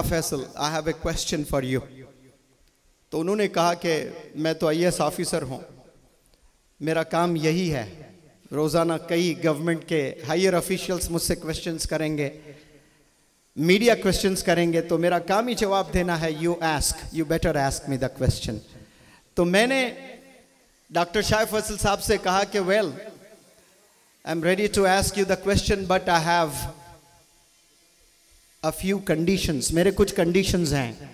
Faisal, I have a question for you. तो उन्होंने कहा कि मैं तो IAS ऑफिसर हूँ, मेरा काम यही है, रोज़ाना कई गवर्नमेंट के हायर ऑफिशियल्स मुझसे क्वेश्चंस करेंगे, मीडिया क्वेश्चंस करेंगे, तो मेरा काम ही जवाब देना है। You better ask me the question. तो मैंने डॉक्टर शाह फैसल साहब से कहा कि well, I am ready to ask you the question but I have a few conditions. मेरे कुछ कंडीशंस हैं।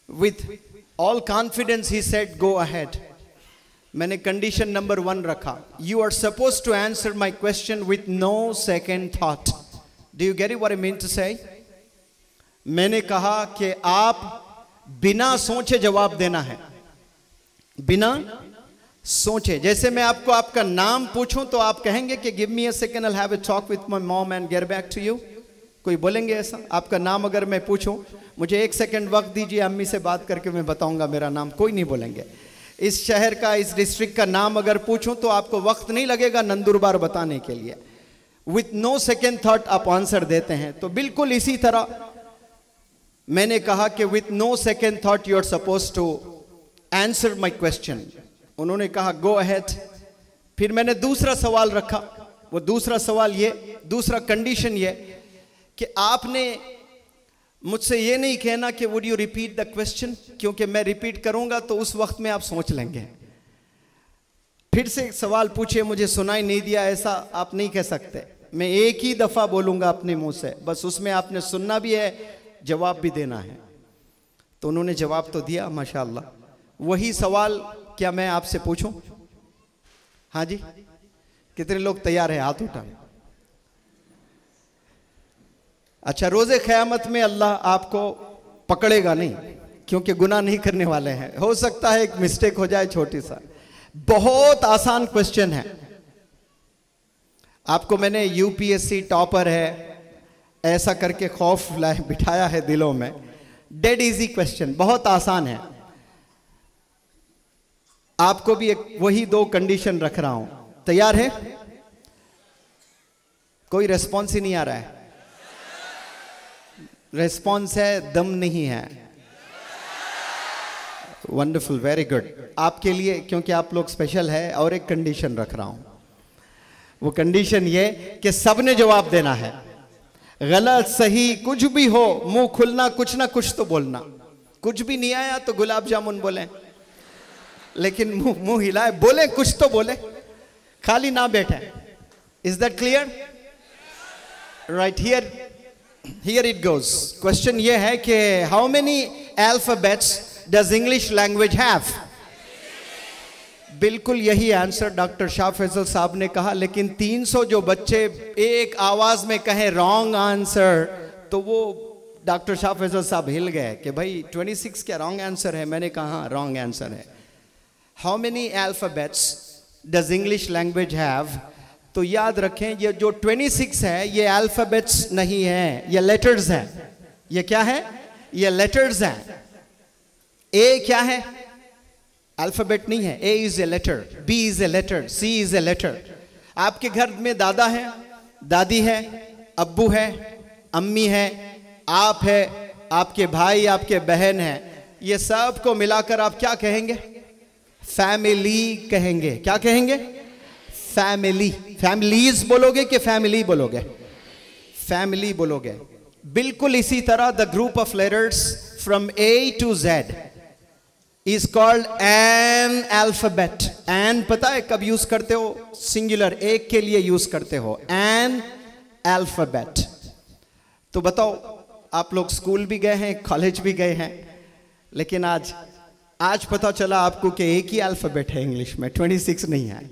With all confidence he said go ahead. मैंने कंडीशन नंबर 1 रखा, you are suppose to answer my question with no second thought. Do you get what I mean to say? मैंने कहा कि आप बिना सोचे जवाब देना है, बिना सोचे। जैसे मैं आपको आपका नाम पूछूं तो आप कहेंगे कि give me a second, I have a talk with my mom and get back to you. कोई बोलेंगे ऐसा? आपका नाम अगर मैं पूछूं, मुझे 1 सेकेंड वक्त दीजिए, अम्मी से बात करके मैं बताऊंगा मेरा नाम, कोई नहीं बोलेंगे। इस शहर का, इस डिस्ट्रिक्ट का नाम अगर पूछूं तो आपको वक्त नहीं लगेगा नंदुरबार बताने के लिए। विथ नो सेकेंड थॉट आप आंसर देते हैं। तो बिल्कुल इसी तरह मैंने कहा कि with no second thought you are suppose to answer my question. उन्होंने कहा गो अहेड। फिर मैंने दूसरा सवाल रखा। वो दूसरा सवाल ये, दूसरा कंडीशन ये कि आपने मुझसे ये नहीं कहना कि would you repeat the question, क्योंकि मैं रिपीट करूंगा तो उस वक्त में आप सोच लेंगे। फिर से एक सवाल पूछे, मुझे सुनाई नहीं दिया, ऐसा आप नहीं कह सकते। मैं एक ही दफा बोलूंगा अपने मुंह से, बस उसमें आपने सुनना भी है, जवाब भी देना है। तो उन्होंने जवाब तो दिया माशाअल्लाह। वही सवाल क्या मैं आपसे पूछूं? हाँ जी, कितने लोग तैयार हैं? हाथ उठा। अच्छा, रोजे क़यामत में अल्लाह आपको पकड़ेगा नहीं, क्योंकि गुनाह नहीं करने वाले हैं। हो सकता है एक मिस्टेक हो जाए छोटी सा। बहुत आसान क्वेश्चन है। आपको मैंने UPSC टॉपर है ऐसा करके खौफ बिठाया है दिलों में। डेड इजी क्वेश्चन, बहुत आसान है। आपको भी एक वही 2 कंडीशन रख रहा हूं। तैयार है? कोई रेस्पॉन्स ही नहीं आ रहा है। रेस्पॉन्स है, दम नहीं है। Wonderful, very good. आपके लिए, क्योंकि आप लोग स्पेशल है, और एक कंडीशन रख रहा हूं। वो कंडीशन ये कि सबने जवाब देना है। गलत सही कुछ भी हो, मुंह खुलना, कुछ ना कुछ तो बोलना। कुछ भी नहीं आया तो गुलाब जामुन बोले, लेकिन मुंह हिलाए, बोले कुछ तो बोले, खाली ना बैठे। Is that clear? Right, here it goes. Question ये है कि how many alphabets does English language have? बिल्कुल यही आंसर डॉक्टर शाह फैसल साहब ने कहा, लेकिन 300 जो बच्चे एक आवाज में कहें रॉन्ग आंसर, तो वो डॉक्टर शाह फैसल साहब हिल गए कि भाई 26 क्या रॉन्ग आंसर है? मैंने कहा रॉन्ग आंसर है। How many alphabets does English language have? तो याद रखें, ये जो 26 है ये अल्फाबेट्स नहीं है, ये लेटर्स हैं। ये क्या है? ये लेटर्स हैं। ए क्या है? अल्फाबेट नहीं है। A is a letter, B is a letter, C is a letter. आपके घर में दादा है, दादी है, अब्बू है, अम्मी है, आप है, आपके भाई, आपके बहन है। ये सब को मिलाकर आप क्या कहेंगे? फैमिली कहेंगे। क्या कहेंगे? फैमिली। फैमिलीज बोलोगे कि फैमिली बोलोगे? फैमिली बोलोगे। बिल्कुल इसी तरह the group of letters from A to Z is called an alphabet. an पता है कब यूज करते हो? सिंगुलर, एक के लिए यूज करते हो, an alphabet। तो बताओ, आप लोग स्कूल भी गए हैं, कॉलेज भी गए हैं, लेकिन आज पता चला आपको कि एक ही अल्फाबेट है इंग्लिश में, 26 नहीं है।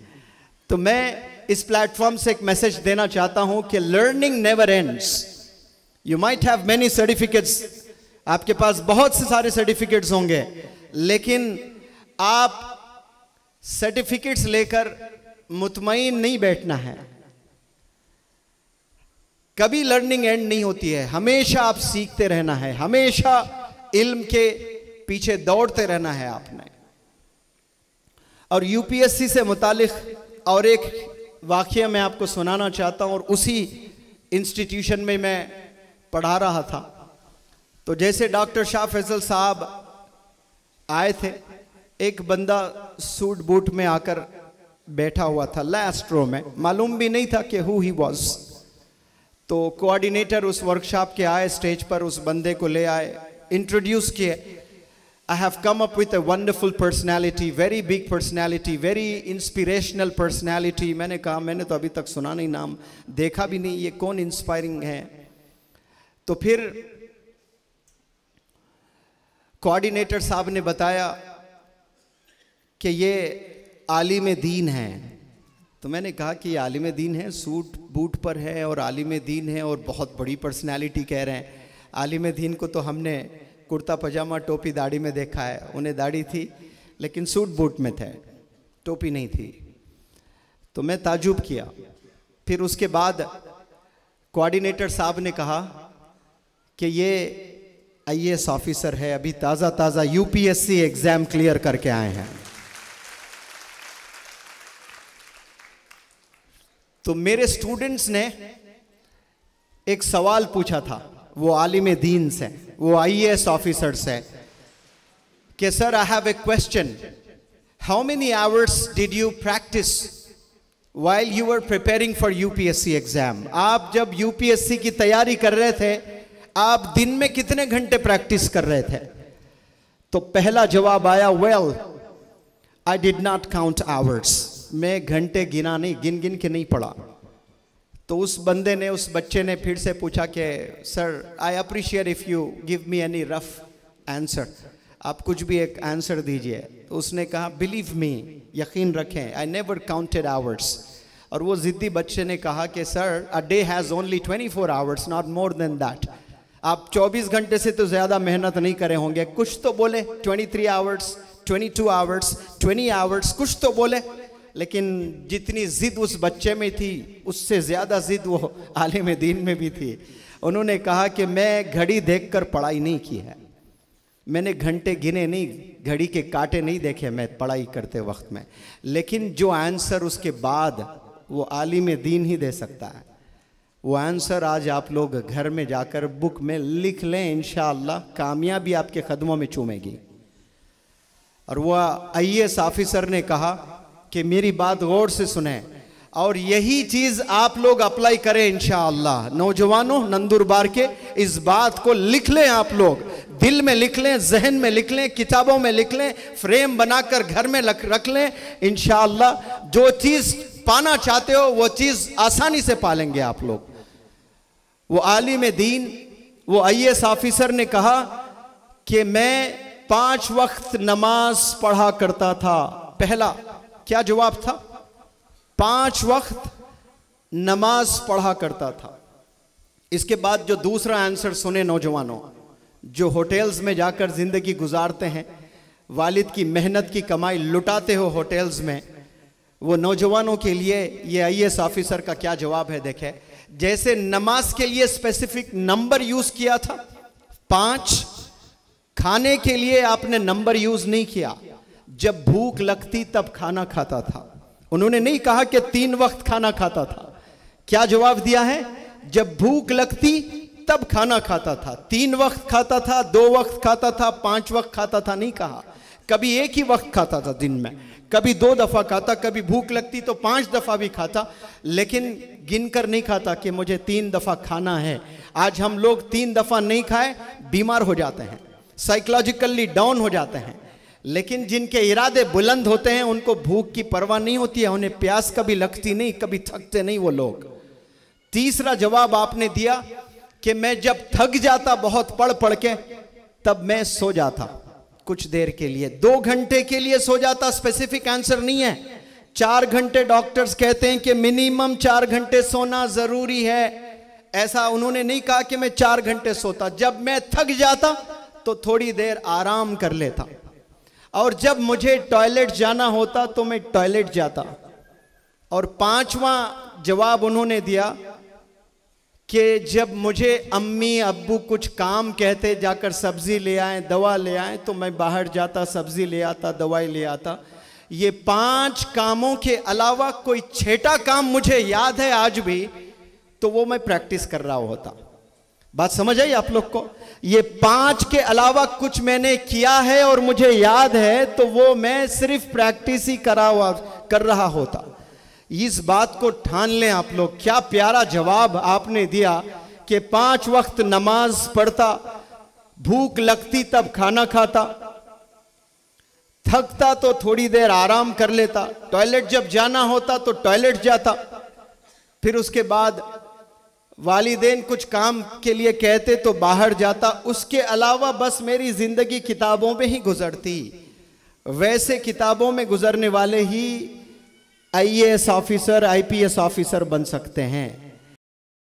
तो मैं इस प्लेटफॉर्म से एक मैसेज देना चाहता हूं कि learning never ends. You might have many certificates, आपके पास बहुत से सारे सर्टिफिकेट्स होंगे, लेकिन आप सर्टिफिकेट्स लेकर मुतमईन नहीं बैठना है। कभी लर्निंग एंड नहीं होती है, हमेशा आप सीखते रहना है, हमेशा इल्म के पीछे दौड़ते रहना है आपने। और UPSC से मुतालिक और एक वाकया मैं आपको सुनाना चाहता हूं, और उसी इंस्टीट्यूशन में मैं पढ़ा रहा था। तो जैसे डॉक्टर शाह फैसल साहब आए थे, एक बंदा सूट बूट में आकर बैठा हुआ था लास्ट रो में, मालूम भी नहीं था कि हु ही वॉज। तो कोऑर्डिनेटर उस वर्कशॉप के आए, स्टेज पर उस बंदे को ले आए, इंट्रोड्यूस किए। I have come up with a wonderful personality, very big personality, very inspirational personality. मैंने कहा मैंने तो अभी तक सुना नहीं, नाम देखा भी नहीं, ये कौन इंस्पायरिंग है। तो फिर कोऑर्डिनेटर साहब ने बताया कि ये आलिम दीन है। तो मैंने कहा कि ये आलिम दीन है, सूट बूट पर है और आलिम दीन है और बहुत बड़ी पर्सनैलिटी कह रहे हैं। आलिम दीन को तो हमने कुर्ता पजामा टोपी दाढ़ी में देखा है, उन्हें दाढ़ी थी लेकिन सूट बूट में थे, टोपी नहीं थी। तो मैं ताजुब किया। फिर उसके बाद कोऑर्डिनेटर साहब ने कहा कि ये IAS ऑफिसर है, अभी ताज़ा ताज़ा UPSC एग्ज़ाम क्लियर करके आए हैं। तो मेरे स्टूडेंट्स ने एक सवाल पूछा था, वो आलिम दीन से, वो IAS ऑफिसर से, कि sir I have a question, how many hours did you practice while you were preparing for UPSC exam? आप जब UPSC की तैयारी कर रहे थे, आप दिन में कितने घंटे प्रैक्टिस कर रहे थे? तो पहला जवाब आया, well I did not count hours, मैं घंटे गिना नहीं, गिन गिन के नहीं पढ़ा। तो उस बंदे ने, उस बच्चे ने फिर से पूछा कि sir I appreciate if you give me any rough answer, आप कुछ भी एक आंसर दीजिए। तो उसने कहा बिलीव मी, यकीन रखें, आई नेवर काउंटेड आवर्स। और वो जिद्दी बच्चे ने कहा कि sir a day has only 24 hours, not more than that. आप 24 घंटे से तो ज़्यादा मेहनत नहीं करे होंगे, कुछ तो बोले, 23 आवर्स, 22 आवर्स, 20 आवर्स, कुछ तो बोले। लेकिन जितनी जिद उस बच्चे में थी, उससे ज़्यादा जिद वो आलिम दीन में भी थी। उन्होंने कहा कि मैं घड़ी देखकर पढ़ाई नहीं की है, मैंने घंटे गिने नहीं, घड़ी के कांटे नहीं देखे मैं पढ़ाई करते वक्त में, लेकिन जो आंसर उसके बाद वो आलिम दीन ही दे सकता है। वो आंसर आज आप लोग घर में जाकर बुक में लिख लें, इंशाअल्लाह कामयाबी आपके कदमों में चूमेगी। और वो IAS ऑफिसर ने कहा कि मेरी बात गौर से सुने और यही चीज आप लोग अप्लाई करें इंशाअल्लाह। नौजवानों, नंदुरबार के इस बात को लिख लें, आप लोग दिल में लिख लें, जहन में लिख लें, किताबों में लिख लें, फ्रेम बनाकर घर में रख लें। इंशाअल्लाह जो चीज पाना चाहते हो वो चीज आसानी से पालेंगे आप लोग। वो आलिम दीन, वो IAS ऑफिसर ने कहा कि मैं 5 वक्त नमाज पढ़ा करता था। पहला क्या जवाब था? 5 वक्त नमाज पढ़ा करता था। इसके बाद जो दूसरा आंसर सुने नौजवानों, जो होटल्स में जाकर जिंदगी गुजारते हैं, वालिद की मेहनत की कमाई लुटाते हो होटल्स में, वो नौजवानों के लिए ये IAS ऑफिसर का क्या जवाब है देखें। जैसे नमाज के लिए स्पेसिफिक नंबर यूज किया था 5, खाने के लिए आपने नंबर यूज नहीं किया। जब भूख लगती तब खाना खाता था। उन्होंने नहीं कहा कि 3 वक्त खाना खाता था। क्या जवाब दिया है? जब भूख लगती तब खाना खाता था। 3 वक्त खाता था, 2 वक्त खाता था, 5 वक्त खाता था नहीं कहा। कभी एक ही वक्त खाता था दिन में, कभी 2 दफा खाता, कभी भूख लगती तो 5 दफा भी खाता, लेकिन गिनकर नहीं खाता कि मुझे 3 दफा खाना है। आज हम लोग 3 दफा नहीं खाए बीमार हो जाते हैं, साइकोलॉजिकली डाउन हो जाते हैं। लेकिन जिनके इरादे बुलंद होते हैं उनको भूख की परवाह नहीं होती है, उन्हें प्यास कभी लगती नहीं, कभी थकते नहीं वो लोग। तीसरा जवाब आपने दिया कि मैं जब थक जाता बहुत पढ़ पढ़ के तब मैं सो जाता कुछ देर के लिए, 2 घंटे के लिए सो जाता। स्पेसिफिक आंसर नहीं है। 4 घंटे डॉक्टर्स कहते हैं कि मिनिमम 4 घंटे सोना जरूरी है। ऐसा उन्होंने नहीं कहा कि मैं 4 घंटे सोता। जब मैं थक जाता तो थोड़ी देर आराम कर लेता, और जब मुझे टॉयलेट जाना होता तो मैं टॉयलेट जाता। और 5वां जवाब उन्होंने दिया कि जब मुझे अम्मी अब्बू कुछ काम कहते जाकर सब्जी ले आए, दवा ले आए, तो मैं बाहर जाता, सब्जी ले आता, दवाई ले आता। ये 5 कामों के अलावा कोई 6ठा काम मुझे याद है आज भी, तो वो मैं प्रैक्टिस कर रहा होता। बात समझ आई आप लोग को? ये 5 के अलावा कुछ मैंने किया है और मुझे याद है तो वो मैं सिर्फ प्रैक्टिस ही कर रहा होता। इस बात को ठान लें आप लोग। क्या प्यारा जवाब आपने दिया कि 5 वक्त नमाज पढ़ता, भूख लगती तब खाना खाता, थकता तो थोड़ी देर आराम कर लेता, टॉयलेट जब जाना होता तो टॉयलेट जाता, फिर उसके बाद वालिदैन कुछ काम के लिए कहते तो बाहर जाता। उसके अलावा बस मेरी जिंदगी किताबों में ही गुजरती। वैसे किताबों में गुजरने वाले ही IAS ऑफिसर, IPS ऑफिसर बन सकते हैं।